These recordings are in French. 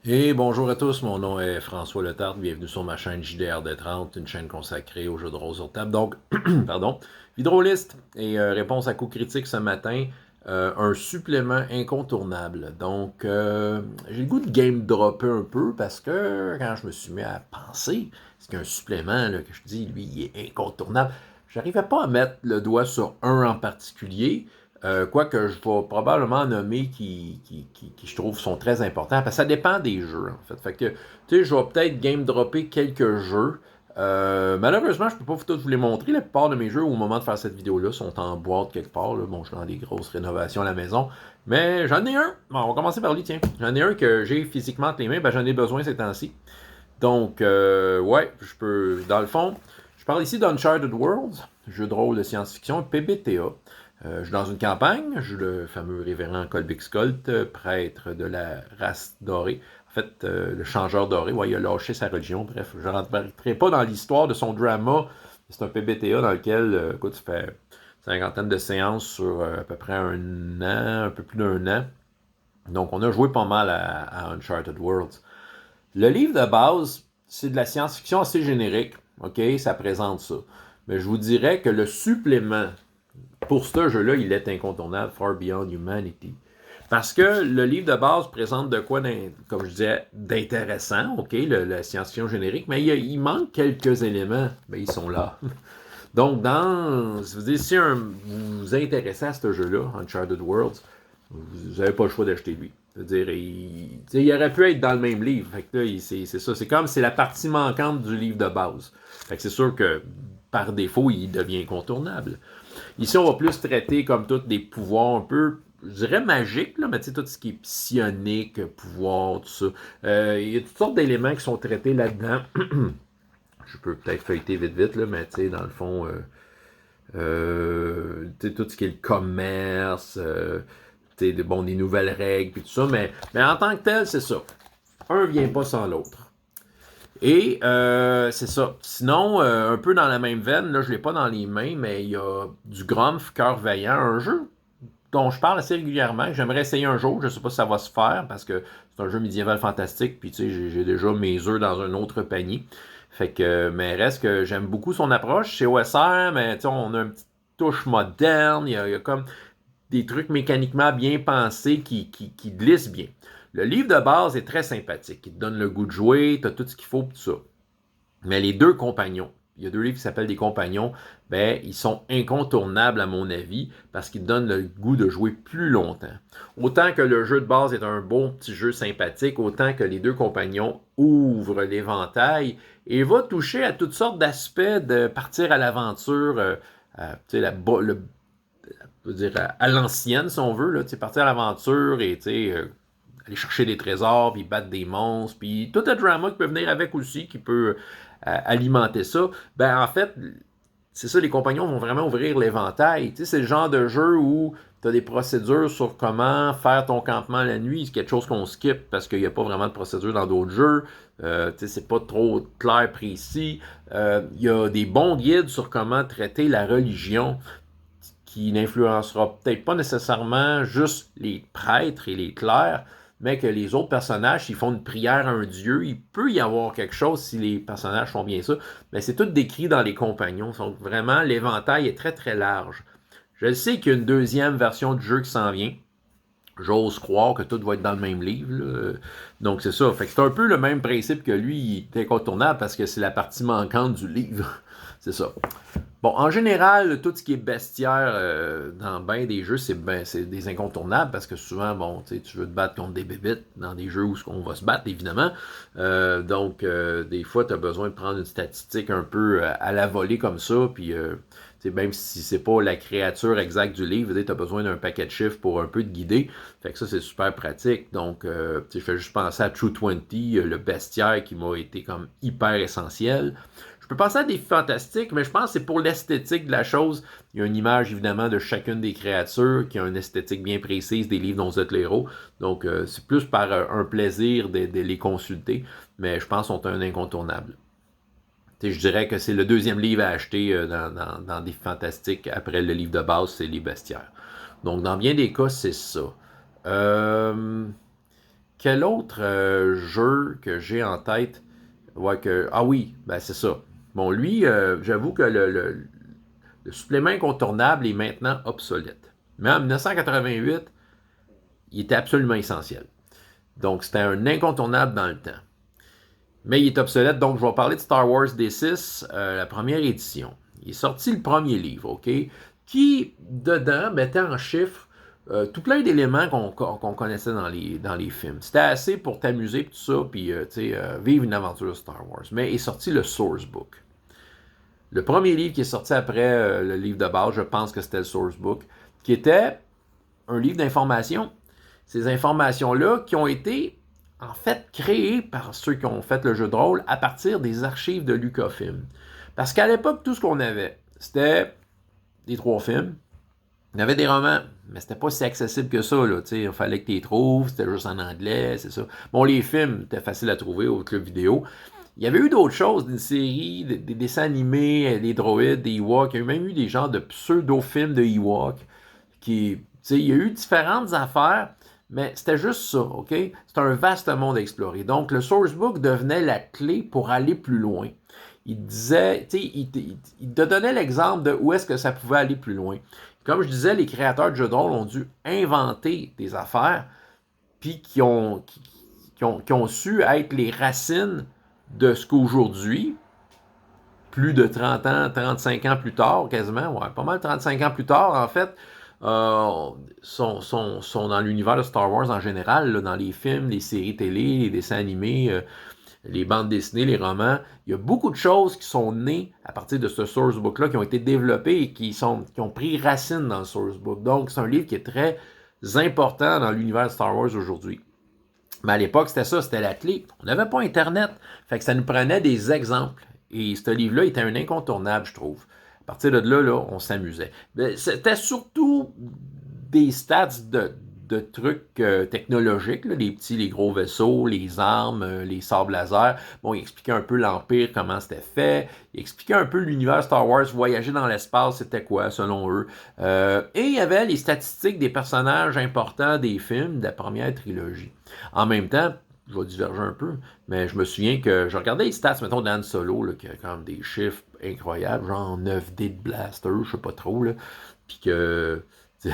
Et bonjour à tous, mon nom est François Letarte, bienvenue sur ma chaîne JDRD30, une chaîne consacrée aux jeux de rôle sur table. Donc, pardon, Vidroliste et réponse à coups critiques ce matin, un supplément incontournable. Donc, j'ai le goût de game dropper un peu parce que quand je me suis mis à penser, c'est qu'un supplément là, que je dis, lui, il est incontournable. J'arrivais pas à mettre le doigt sur un en particulier. Quoique je vais probablement nommer qui, je trouve, sont très importants, parce que ça dépend des jeux, en fait. Fait que, tu sais, je vais peut-être game dropper quelques jeux. Malheureusement, je peux pas tous vous les montrer. La plupart de mes jeux, au moment de faire cette vidéo-là, sont en boîte quelque part. Là. Bon, je suis dans des grosses rénovations à la maison. Mais j'en ai un. Bon, on va commencer par lui, tiens. J'en ai un que j'ai physiquement entre les mains. Ben, j'en ai besoin ces temps-ci. Donc, ouais, je peux. Dans le fond, je parle ici d'Uncharted Worlds, jeu de rôle de science-fiction, PBTA. Je suis dans une campagne, je suis le fameux révérend Colbic Skolt, prêtre de la race dorée. En fait, le changeur doré, ouais, il a lâché sa religion. Bref, je ne rentrerai pas dans l'histoire de son drama. C'est un PBTA dans lequel, écoute, ça fait une cinquantaine de séances sur à peu près un an, un peu plus d'un an. Donc, on a joué pas mal à Uncharted Worlds. Le livre de base, c'est de la science-fiction assez générique. OK, ça présente ça. Mais je vous dirais que le supplément pour ce jeu-là, il est incontournable, Far Beyond Humanity. Parce que le livre de base présente de quoi, comme je disais, d'intéressant, OK, la science-fiction générique, mais il manque quelques éléments. Mais ils sont là. Donc, si vous vous intéressez à ce jeu-là, Uncharted Worlds, vous n'avez pas le choix d'acheter lui. C'est-à-dire, il aurait pu être dans le même livre. Fait que là, c'est ça. C'est comme c'est la partie manquante du livre de base. Fait que c'est sûr que par défaut, il devient incontournable. Ici, on va plus traiter comme tous des pouvoirs un peu, je dirais magiques, là, mais tu sais, tout ce qui est psionique, pouvoir, tout ça. Il y a toutes sortes d'éléments qui sont traités là-dedans. Je peux peut-être feuilleter vite, vite, là, mais tu sais, dans le fond, tout ce qui est le commerce, bon, des nouvelles règles, puis tout ça, mais en tant que tel, c'est ça. Un vient pas sans l'autre. Et c'est ça. Sinon, un peu dans la même veine, là, je ne l'ai pas dans les mains, mais il y a du Grumpf Cœur Vaillant, un jeu dont je parle assez régulièrement, que j'aimerais essayer un jour. Je ne sais pas si ça va se faire, parce que c'est un jeu médiéval fantastique, puis tu sais, j'ai déjà mes œufs dans un autre panier. Fait que, mais reste que j'aime beaucoup son approche. C'est OSR, mais tu sais, on a une petite touche moderne. Il y a comme des trucs mécaniquement bien pensés qui glissent bien. Le livre de base est très sympathique. Il te donne le goût de jouer, tu as tout ce qu'il faut, tout ça. Mais les deux compagnons, il y a deux livres qui s'appellent Des compagnons, ben, ils sont incontournables à mon avis parce qu'ils donnent le goût de jouer plus longtemps. Autant que le jeu de base est un bon petit jeu sympathique, autant que les deux compagnons ouvrent l'éventail et va toucher à toutes sortes d'aspects de partir à l'aventure, la, le, je veux dire, à l'ancienne, si on veut, là, partir à l'aventure et aller chercher des trésors, puis battre des monstres, puis tout le drama qui peut venir avec aussi, qui peut alimenter ça. Ben, en fait, c'est ça, les compagnons vont vraiment ouvrir l'éventail. C'est le genre de jeu où tu as des procédures sur comment faire ton campement la nuit. C'est quelque chose qu'on skip parce qu'il n'y a pas vraiment de procédure dans d'autres jeux. C'est pas trop clair, précis. Il y a des bons guides sur comment traiter la religion qui n'influencera peut-être pas nécessairement juste les prêtres et les clercs, mais que les autres personnages, s'ils font une prière à un dieu, il peut y avoir quelque chose si les personnages font bien ça. Mais c'est tout décrit dans les compagnons. Donc vraiment, l'éventail est très très large. Je sais qu'il y a une deuxième version du jeu qui s'en vient. J'ose croire que tout va être dans le même livre. Là. Donc c'est ça. Fait que c'est un peu le même principe que lui, il est incontournable parce que c'est la partie manquante du livre. C'est ça. Bon, en général, tout ce qui est bestiaire dans bien des jeux, c'est des incontournables parce que souvent, bon, tu veux te battre contre des bébites dans des jeux où on va se battre, évidemment. Donc, des fois, tu as besoin de prendre une statistique un peu à la volée comme ça, puis même si c'est pas la créature exacte du livre, tu as besoin d'un paquet de chiffres pour un peu te guider. Fait que ça, c'est super pratique. Donc, je fais juste penser à True 20, le bestiaire qui m'a été comme hyper essentiel. Je peux penser à des fantastiques, mais je pense que c'est pour l'esthétique de la chose. Il y a une image, évidemment, de chacune des créatures qui a une esthétique bien précise des livres dont vous êtes le héros. Donc, c'est plus par un plaisir de les consulter, mais je pense qu'ils sont un incontournable. Je dirais que c'est le deuxième livre à acheter dans des fantastiques après le livre de base, c'est les bestiaires. Donc, dans bien des cas, c'est ça. Quel autre jeu que j'ai en tête? Ouais, ah oui, ben c'est ça. Bon, lui, j'avoue que le supplément incontournable est maintenant obsolète. Mais en 1988, il était absolument essentiel. Donc, c'était un incontournable dans le temps. Mais il est obsolète, donc je vais parler de Star Wars D6, la première édition. Il est sorti le premier livre, OK? Qui, dedans, mettait en chiffres tout plein d'éléments qu'on connaissait dans les films. C'était assez pour t'amuser, tout ça, puis vivre une aventure de Star Wars. Mais est sorti le Source Book. Le premier livre qui est sorti après le livre de base, je pense que c'était le Source Book, qui était un livre d'informations. Ces informations-là qui ont été en fait créées par ceux qui ont fait le jeu de rôle à partir des archives de Lucasfilm. Parce qu'à l'époque, tout ce qu'on avait, c'était les 3 films. Il y avait des romans, mais c'était pas si accessible que ça. Là, il fallait que tu les trouves, c'était juste en anglais, c'est ça. Bon, les films étaient faciles à trouver au club vidéo. Il y avait eu d'autres choses, des séries, des dessins animés, des droïdes, des Ewoks. Il y a même eu des genres de pseudo-films de Ewoks. Il y a eu différentes affaires, mais c'était juste ça, OK? C'est un vaste monde à explorer. Donc, le Sourcebook devenait la clé pour aller plus loin. Il disait, il te donnait l'exemple de où est-ce que ça pouvait aller plus loin. Comme je disais, les créateurs de jeux de rôle ont dû inventer des affaires, puis qui ont su être les racines de ce qu'aujourd'hui, plus de 30 ans, 35 ans plus tard, quasiment, ouais, pas mal 35 ans plus tard, en fait, sont dans l'univers de Star Wars en général, là, dans les films, les séries télé, les dessins animés, les bandes dessinées, les romans. Il y a beaucoup de choses qui sont nées à partir de ce sourcebook-là, qui ont été développées et qui ont pris racine dans le sourcebook. Donc, c'est un livre qui est très important dans l'univers de Star Wars aujourd'hui. Mais à l'époque, c'était ça, c'était la clé. On n'avait pas Internet. Fait que ça nous prenait des exemples. Et ce livre-là était un incontournable, je trouve. À partir de là, on s'amusait. C'était surtout des stats de trucs technologiques, là, les petits, les gros vaisseaux, les armes, les sabres laser. Bon, il expliquait un peu l'Empire, comment c'était fait. Il expliquait un peu l'univers Star Wars, voyager dans l'espace, c'était quoi, selon eux. Et il y avait les statistiques des personnages importants des films de la première trilogie. En même temps, je vais diverger un peu, mais je me souviens que je regardais les stats, mettons, d'Han Solo, là, qui a quand même des chiffres incroyables, genre 9 dés de blaster, je sais pas trop, là, puis que ça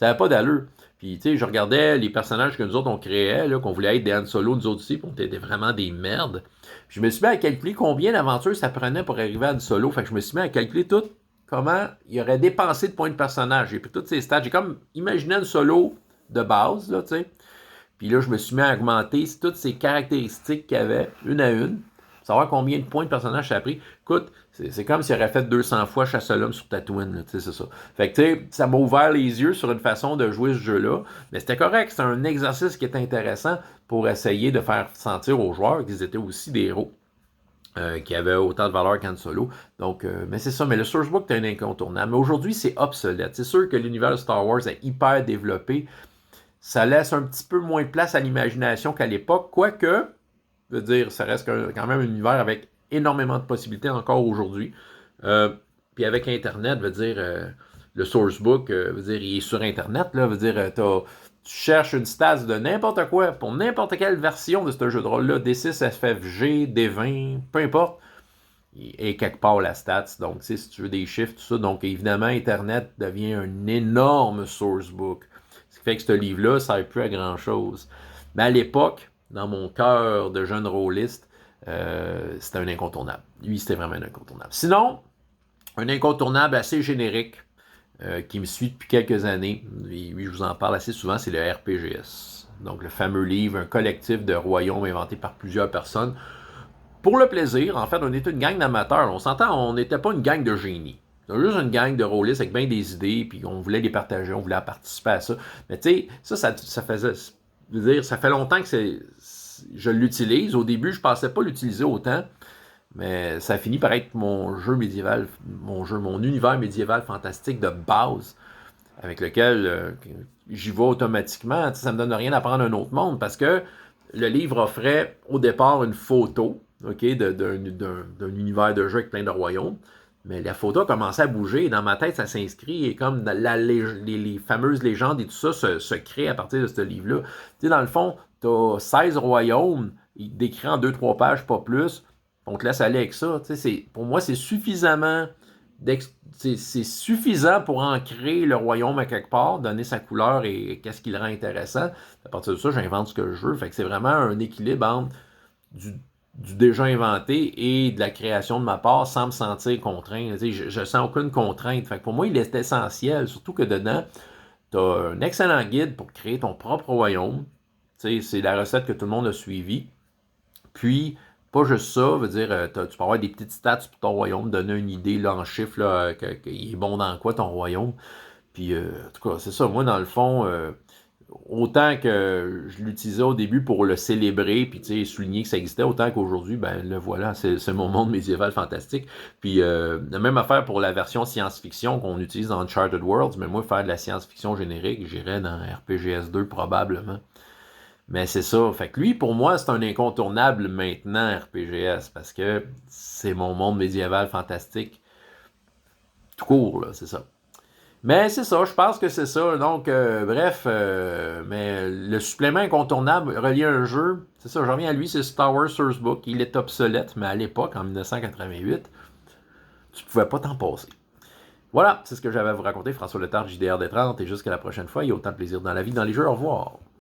n'avait pas d'allure. Puis, tu sais, je regardais les personnages que nous autres, on créait, là, qu'on voulait être des Han Solo, nous autres aussi, puis on était vraiment des merdes. Puis je me suis mis à calculer combien d'aventures ça prenait pour arriver à Han Solo. Fait que je me suis mis à calculer tout comment il aurait dépensé de points de personnage. J'ai pris toutes ces stats. J'ai comme imaginé Han Solo de base, là, tu sais. Puis là, je me suis mis à augmenter toutes ces caractéristiques qu'il y avait, une à une, savoir combien de points de personnage ça a pris. Écoute, c'est comme s'il aurait fait 200 fois Chasse à l'homme sur Tatooine, tu sais, c'est ça. Fait que, tu sais, ça m'a ouvert les yeux sur une façon de jouer ce jeu-là. Mais c'était correct, c'est un exercice qui était intéressant pour essayer de faire sentir aux joueurs qu'ils étaient aussi des héros. Qui avaient autant de valeur qu'Han Solo. Donc, mais c'est ça. Mais le Sourcebook est un incontournable. Mais aujourd'hui, c'est obsolète. C'est sûr que l'univers de Star Wars est hyper développé. Ça laisse un petit peu moins de place à l'imagination qu'à l'époque, quoique, je veux dire, ça reste quand même un univers avec énormément de possibilités encore aujourd'hui. Puis avec Internet, veut dire, le sourcebook, veut dire, il est sur Internet, là, veut dire, tu cherches une stats de n'importe quoi, pour n'importe quelle version de ce jeu de rôle-là, D6, FFG, D20, peu importe, et quelque part la stats. Donc, si tu veux des chiffres, tout ça. Donc, évidemment, Internet devient un énorme sourcebook. Ce qui fait que ce livre-là, ça ne sert plus à grand-chose. Mais à l'époque, dans mon cœur de jeune rôliste, c'était un incontournable. Lui, c'était vraiment un incontournable. Sinon, un incontournable assez générique qui me suit depuis quelques années, et lui, je vous en parle assez souvent, c'est le RPGS. Donc, le fameux livre, un collectif de royaumes inventé par plusieurs personnes. Pour le plaisir, en fait, on était une gang d'amateurs. On s'entend, on n'était pas une gang de génies. C'était juste une gang de rôlistes avec bien des idées, puis on voulait les partager, on voulait participer à ça. Mais tu sais, ça faisait... Je veux dire, ça fait longtemps que je l'utilise. Au début, je ne pensais pas l'utiliser autant, mais ça a fini par être mon jeu médiéval, mon univers médiéval fantastique de base, avec lequel j'y vais automatiquement. Ça ne me donne rien d'apprendre un autre monde, parce que le livre offrait au départ une photo, OK, d'un univers de jeu avec plein de royaumes. Mais la photo a commencé à bouger et dans ma tête, ça s'inscrit et comme les fameuses légendes et tout ça se créent à partir de ce livre-là. Tu sais, dans le fond, t'as 16 royaumes, il décrit en 2-3 pages, pas plus. On te laisse aller avec ça. Pour moi, c'est suffisamment c'est suffisant pour ancrer le royaume à quelque part, donner sa couleur et qu'est-ce qui le rend intéressant. À partir de ça, j'invente ce que je veux. Fait que c'est vraiment un équilibre entre du, du déjà inventé et de la création de ma part sans me sentir contraint. Je sens aucune contrainte. Fait que pour moi, il est essentiel, surtout que dedans, tu as un excellent guide pour créer ton propre royaume. C'est la recette que tout le monde a suivie. Puis, pas juste ça, veut dire, tu peux avoir des petites stats pour ton royaume, donner une idée là, en chiffres, là, qu'il est bon dans quoi ton royaume. Puis, en tout cas, c'est ça. Moi, dans le fond, autant que je l'utilisais au début pour le célébrer, puis souligner que ça existait, autant qu'aujourd'hui, ben le voilà, c'est mon monde médiéval fantastique. Puis, la même affaire pour la version science-fiction qu'on utilise dans Uncharted Worlds, mais moi, faire de la science-fiction générique, j'irais dans RPGS 2 probablement. Mais c'est ça. Fait que lui, pour moi, c'est un incontournable maintenant, RPGS, parce que c'est mon monde médiéval fantastique tout court, là, c'est ça. Mais c'est ça, je pense que c'est ça. Donc, bref, mais le supplément incontournable relié à un jeu, c'est ça, je reviens à lui, c'est Star Wars Sourcebook. Il est obsolète, mais à l'époque, en 1988, tu pouvais pas t'en passer. Voilà, c'est ce que j'avais à vous raconter. François Letard, JDR des 30, et jusqu'à la prochaine fois, il y a autant de plaisir dans la vie, dans les jeux. Au revoir.